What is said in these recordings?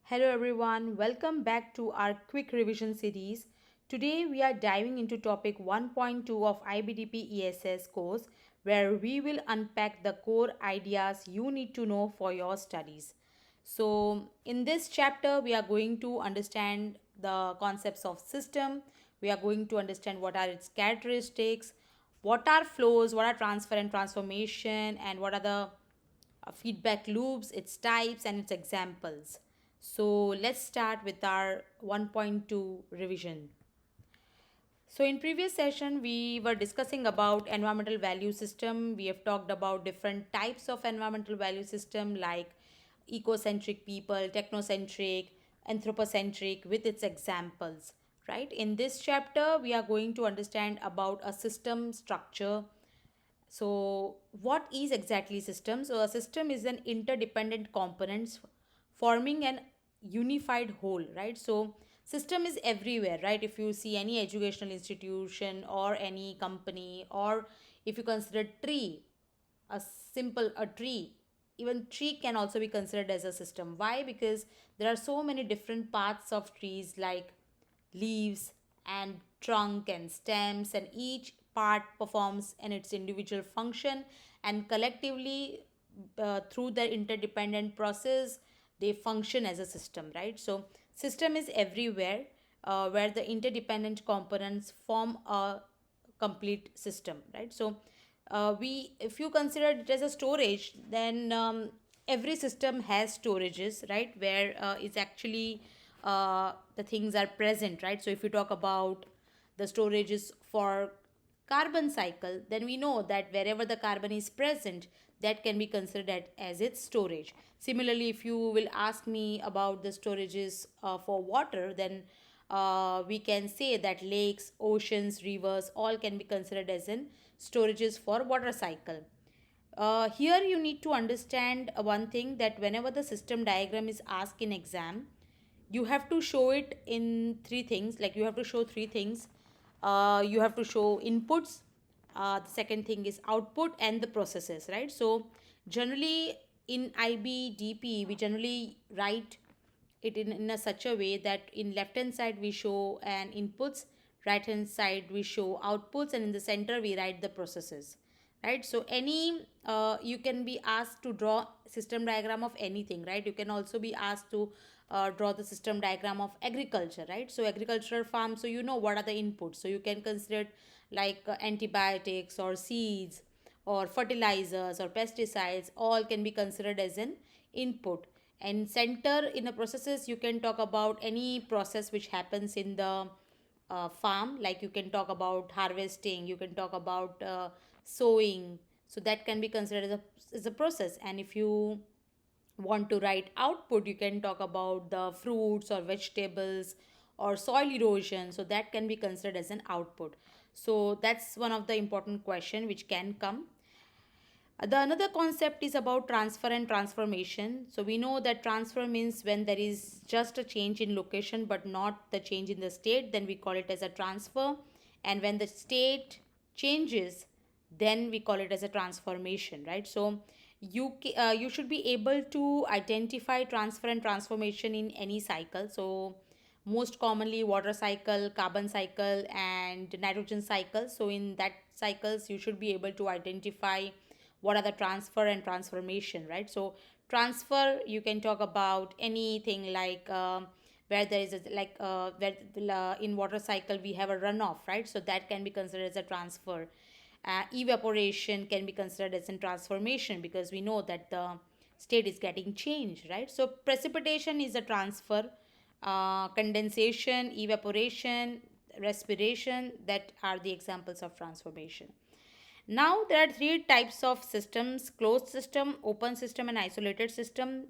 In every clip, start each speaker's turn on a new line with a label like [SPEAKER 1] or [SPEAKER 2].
[SPEAKER 1] Hello everyone, welcome back to our quick revision series. Today we are diving into topic 1.2 of IBDP ESS course where we will unpack the core ideas you need to know for your studies. So in this chapter we are going to understand the concepts of system, we are going to understand what are its characteristics, what are flows, what are transfer and transformation, and what are the feedback loops, its types, and its examples. So let's start with our 1.2 revision. So in previous session we were discussing about environmental value system. We have talked about different types of environmental value system like ecocentric people, technocentric, anthropocentric with its examples, right? In this chapter we are going to understand about a system structure. So what is exactly system? So a system is an interdependent components forming an unified whole, right? So system is everywhere, right? If you see any educational institution or any company, or if you consider tree, a tree, even tree can also be considered as a system. Why? Because there are so many different parts of trees like leaves and trunk and stems, and each part performs in its individual function, and collectively through the interdependent process they function as a system, right? So system is everywhere where the interdependent components form a complete system, right? So we if you consider it as a storage, then every system has storages, right, where it's actually the things are present, right? So if you talk about the storages for carbon cycle, then we know that wherever the carbon is present, that can be considered as its storage. Similarly, if you will ask me about the storages for water, then we can say that lakes, oceans, rivers all can be considered as in storages for water cycle. Here you need to understand one thing, that whenever the system diagram is asked in exam, you have to show it in three things. Like you have to show three things. You have to show inputs, the second thing is output, and the processes, right? So generally in IBDP we generally write it in a such a way that in left hand side we show an inputs, right hand side we show outputs, and in the center we write the processes, right? So any you can be asked to draw system diagram of anything, right? You can also be asked to draw the system diagram of agriculture, right? So agricultural farm, so you know what are the inputs, so you can consider it like antibiotics or seeds or fertilizers or pesticides, all can be considered as an input. And center in the processes, you can talk about any process which happens in the farm, like you can talk about harvesting, you can talk about sowing, so that can be considered as a process. And if you want to write output, you can talk about the fruits or vegetables or soil erosion, so that can be considered as an output. So that's one of the important question which can come. The another concept is about transfer and transformation. So we know that transfer means when there is just a change in location but not the change in the state, then we call it as a transfer. And when the state changes, then we call it as a transformation, right? So you should be able to identify transfer and transformation in any cycle. So most commonly water cycle, carbon cycle, and nitrogen cycle. So in that cycles you should be able to identify what are the transfer and transformation, right? So transfer, you can talk about anything like where there is a, like where in water cycle we have a runoff, right? So that can be considered as a transfer. Evaporation can be considered as a transformation because we know that the state is getting changed, right? So precipitation is a transfer. Condensation, evaporation, respiration, that are the examples of transformation. Now there are three types of systems: closed system, open system, and isolated system.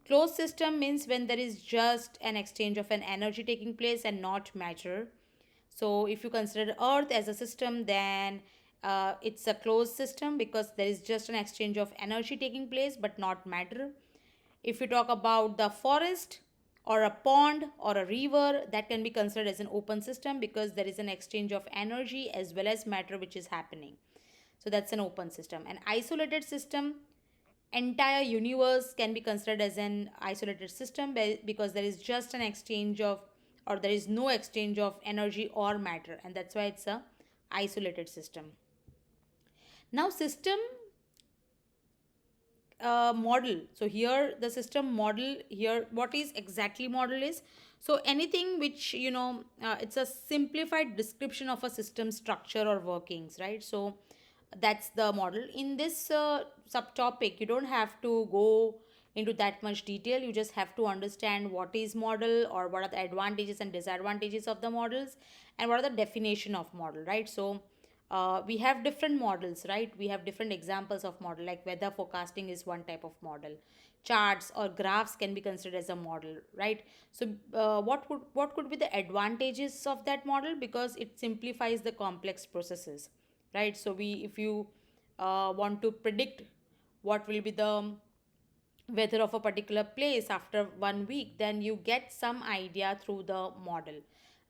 [SPEAKER 1] Closed system means when there is just an exchange of an energy taking place and not matter. So if you consider earth as a system, then it's a closed system because there is just an exchange of energy taking place but not matter. If you talk about the forest or a pond or a river, that can be considered as an open system because there is an exchange of energy as well as matter which is happening. So that's an open system. An isolated system, entire universe can be considered as an isolated system because there is just an exchange of, or there is no exchange of energy or matter, and that's why it's a isolated system. Now system model. So here the system model, here what is exactly model is, so anything which it's a simplified description of a system structure or workings, right? So that's the model. In this subtopic, you don't have to go into that much detail. You just have to understand what is model, or what are the advantages and disadvantages of the models, and what are the definition of model, right? So we have different models, right? We have different examples of model, like weather forecasting is one type of model. Charts or graphs can be considered as a model, right? So what could be the advantages of that model? Because it simplifies the complex processes, right? So we if you want to predict what will be the weather of a particular place after 1 week, then you get some idea through the model,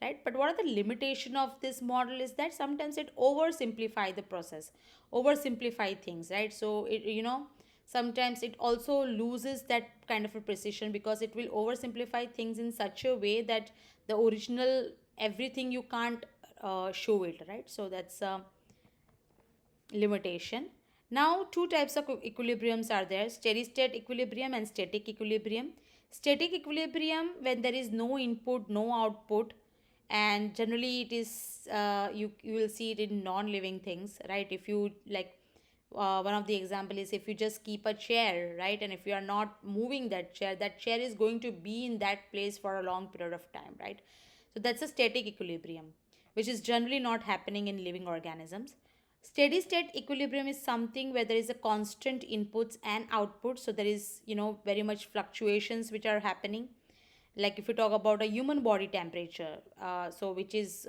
[SPEAKER 1] right? But what are the limitation of this model is that sometimes it oversimplify the process, oversimplify things, right? So it sometimes it also loses that kind of a precision, because it will oversimplify things in such a way that the original everything you can't show it, right? So that's limitation. Now, two types of equilibriums are there: steady state equilibrium and static equilibrium. Static equilibrium, when there is no input, no output, and generally it is you will see it in non-living things, right? If you like, one of the example is if you just keep a chair, right, and if you are not moving that chair, that chair is going to be in that place for a long period of time, right? So that's a static equilibrium, which is generally not happening in living organisms. Steady state equilibrium is something where there is a constant inputs and outputs, so there is very much fluctuations which are happening. Like if you talk about a human body temperature, so which is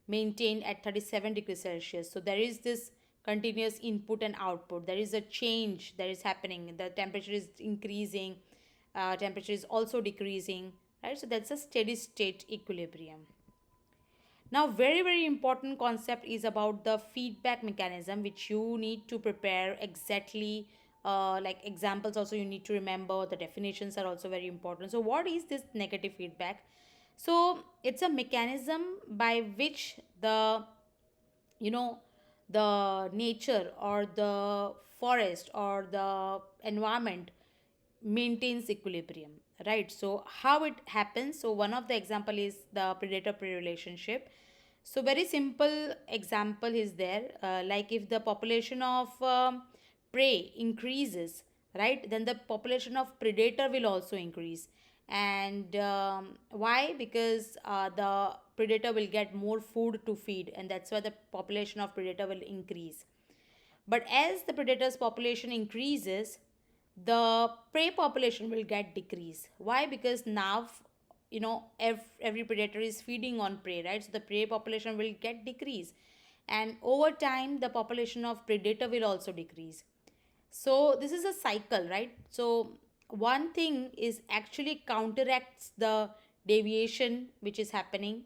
[SPEAKER 1] maintained at 37 degrees Celsius. So there is this continuous input and output. There is a change that is happening. The temperature is increasing, temperature is also decreasing, right? So that's a steady state equilibrium. Now, very, very important concept is about the feedback mechanism, which you need to prepare exactly. Like examples, also you need to remember. The definitions are also very important. So, what is this negative feedback? So, it's a mechanism by which you know, the nature or the forest or the environment maintains equilibrium, right? So how it happens, so one of the example is the predator prey relationship. So very simple example is there, like if the population of prey increases, right, then the population of predator will also increase. And why? Because the predator will get more food to feed, and that's why the population of predator will increase. But as the predator's population increases, the prey population will get decrease. Why? Because now every predator is feeding on prey, right? So the prey population will get decrease, and over time the population of predator will also decrease. So this is a cycle, right? So one thing is actually counteracts the deviation which is happening,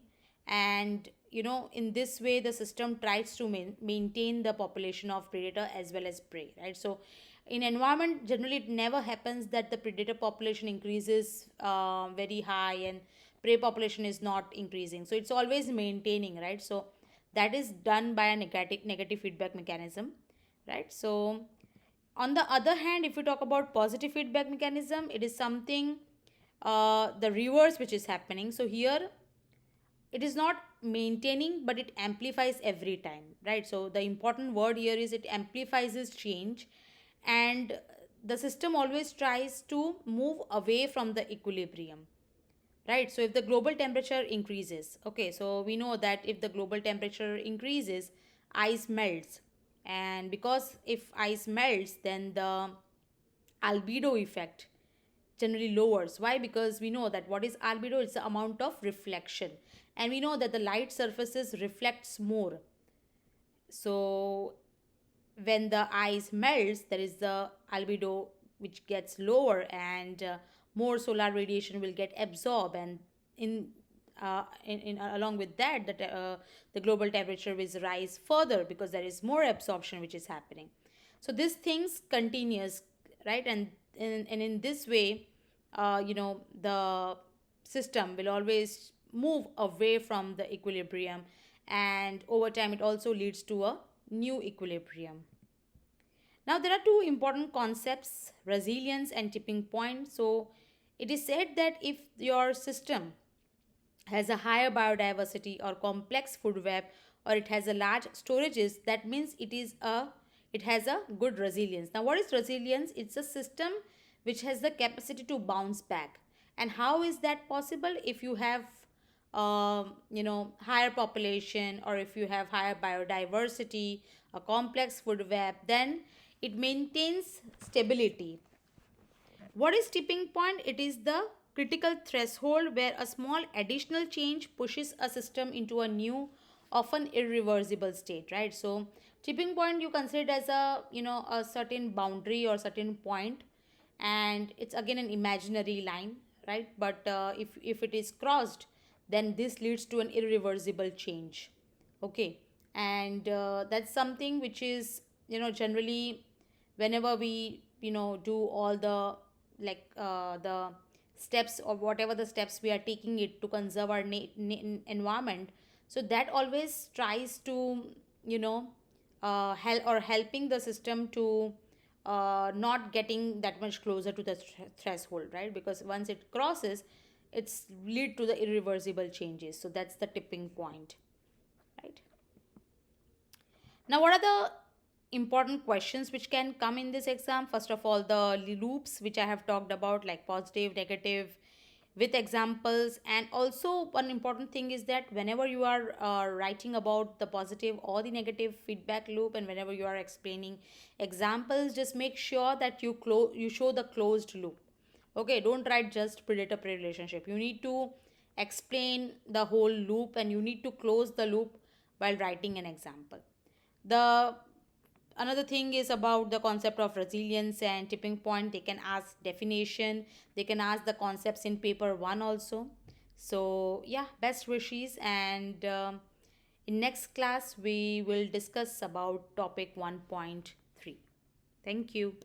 [SPEAKER 1] and in this way the system tries to maintain the population of predator as well as prey, right? So in environment, generally it never happens that the predator population increases very high and prey population is not increasing. So it's always maintaining, right? So that is done by a negative feedback mechanism, right? So on the other hand, if you talk about positive feedback mechanism, it is something the reverse which is happening. So here it is not maintaining, but it amplifies every time, right? So the important word here is it amplifies this change, and the system always tries to move away from the equilibrium, right? So if the global temperature increases, okay, so we know that if the global temperature increases, ice melts. And because if ice melts, then the albedo effect generally lowers. Why? Because we know that what is albedo? It's the amount of reflection, and we know that the light surfaces reflects more. So when the ice melts, there is the albedo which gets lower, and more solar radiation will get absorbed, and in along with that, the global temperature will rise further because there is more absorption which is happening. So this things continues, right? And in this way, the system will always move away from the equilibrium, and over time it also leads to a new equilibrium. Now, there are two important concepts, resilience and tipping point. So, it is said that if your system has a higher biodiversity or complex food web, or it has a large storages, that means it has a good resilience. Now, what is resilience? It's a system which has the capacity to bounce back. And how is that possible? If you have higher population, or if you have higher biodiversity, a complex food web, then it maintains stability. What is tipping point? It is the critical threshold where a small additional change pushes a system into a new, often irreversible state, right? So tipping point you consider it as a certain boundary or certain point, and it's again an imaginary line, right? But if it is crossed, then this leads to an irreversible change. Okay, and that's something which is generally whenever we do all the the steps or whatever the steps we are taking it to conserve our environment, so that always tries to helping the system to not getting that much closer to the threshold, right? Because once it crosses, it's lead to the irreversible changes. So that's the tipping point, right? Now, what are the important questions which can come in this exam? First of all, the loops which I have talked about, like positive, negative, with examples. And also, one important thing is that whenever you are writing about the positive or the negative feedback loop, and whenever you are explaining examples, just make sure that you show the closed loop. Okay, don't write just predator prey relationship. You need to explain the whole loop, and you need to close the loop while writing an example. The another thing is about the concept of resilience and tipping point. They can ask definition, they can ask the concepts in paper 1 also. So yeah, best wishes, and in next class we will discuss about topic 1.3. Thank you.